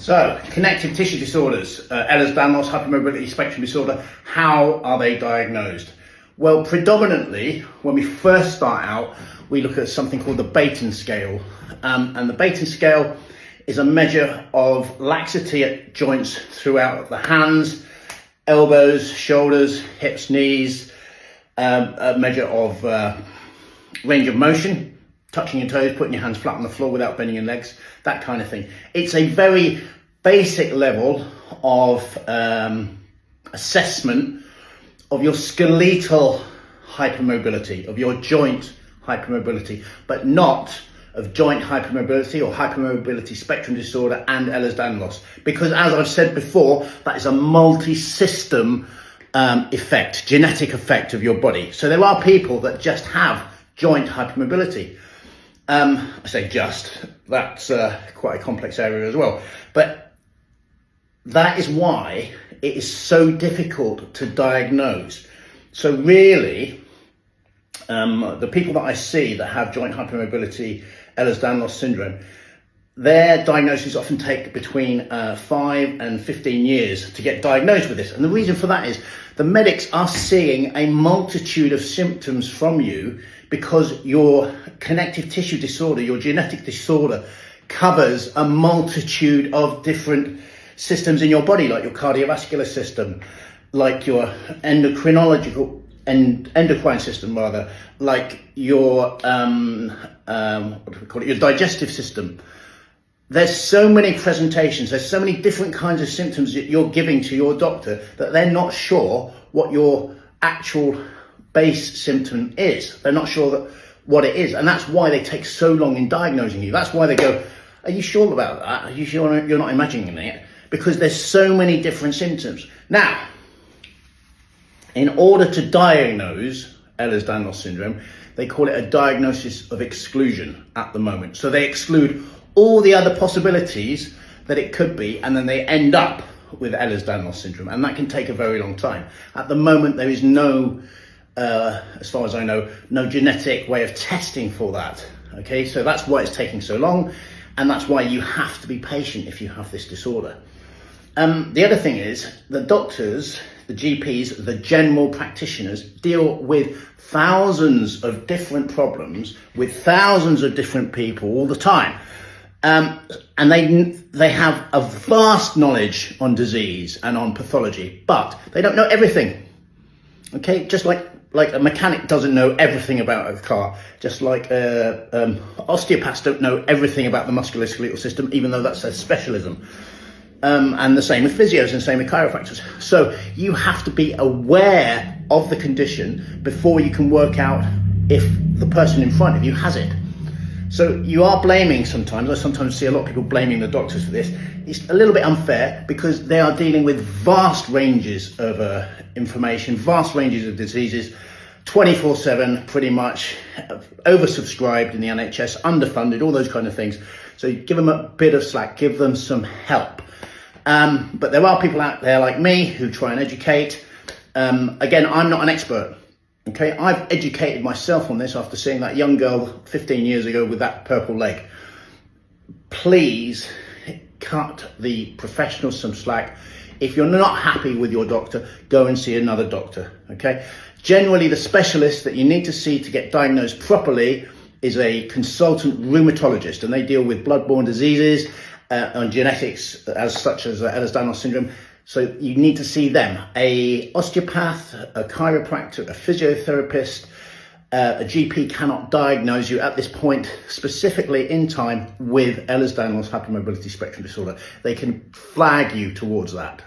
So, connective tissue disorders, Ehlers-Danlos, hypermobility spectrum disorder, how are they diagnosed? Well, predominantly, when we first start out, we look at something called the Baton scale. And the Baton scale is a measure of laxity at joints throughout the hands, elbows, shoulders, hips, knees, a measure of range of motion, touching your toes, putting your hands flat on the floor without bending your legs, that kind of thing. It's a very basic level of assessment of your skeletal hypermobility, of your joint hypermobility, but not of joint hypermobility or hypermobility spectrum disorder and Ehlers-Danlos. Because as I've said before, that is a multi-system effect, genetic effect of your body. So there are people that just have joint hypermobility. I say just, that's quite a complex area as well. But that is why it is so difficult to diagnose. So really, the people that I see that have joint hypermobility, Ehlers-Danlos syndrome, their diagnoses often take between 5 and 15 years to get diagnosed with this. And the reason for that is the medics are seeing a multitude of symptoms from you because your connective tissue disorder, your genetic disorder, covers a multitude of different systems in your body, like your cardiovascular system, like your endocrine system rather, like your your digestive system. There's so many presentations, there's so many different kinds of symptoms that you're giving to your doctor that they're not sure what your actual base symptom is. They're not sure what it is, and that's why they take so long in diagnosing you. That's why they go, are you sure about that? Are you sure you're not imagining it? Because there's so many different symptoms. Now, in order to diagnose Ehlers-Danlos syndrome, they call it a diagnosis of exclusion at the moment. So they exclude all the other possibilities that it could be, and then they end up with Ehlers-Danlos syndrome, and that can take a very long time. At the moment, there is no, as far as I know, no genetic way of testing for that. Okay, so that's why it's taking so long, and that's why you have to be patient if you have this disorder. The other thing is the doctors, the GPs, the general practitioners deal with thousands of different problems with thousands of different people all the time. And they have a vast knowledge on disease and on pathology, but they don't know everything. Okay, just like a mechanic doesn't know everything about a car, just like osteopaths don't know everything about the musculoskeletal system, even though that's their specialism. And the same with physios and the same with chiropractors. So you have to be aware of the condition before you can work out if the person in front of you has it. So you are blaming sometimes. I sometimes see a lot of people blaming the doctors for this. It's a little bit unfair because they are dealing with vast ranges of information, vast ranges of diseases, 24/7 pretty much, oversubscribed in the NHS, underfunded, all those kind of things. So give them a bit of slack, give them some help. But there are people out there like me who try and educate. Again, I'm not an expert. Okay, I've educated myself on this after seeing that young girl 15 years ago with that purple leg. Please cut the professionals some slack. If you're not happy with your doctor, go and see another doctor. Okay, generally the specialist that you need to see to get diagnosed properly is a consultant rheumatologist, and they deal with bloodborne diseases and genetics as such as Ehlers-Danlos syndrome. So you need to see them. A osteopath, a chiropractor, a physiotherapist, a GP cannot diagnose you at this point specifically in time with Ehlers-Danlos hypermobility spectrum disorder. They can flag you towards that.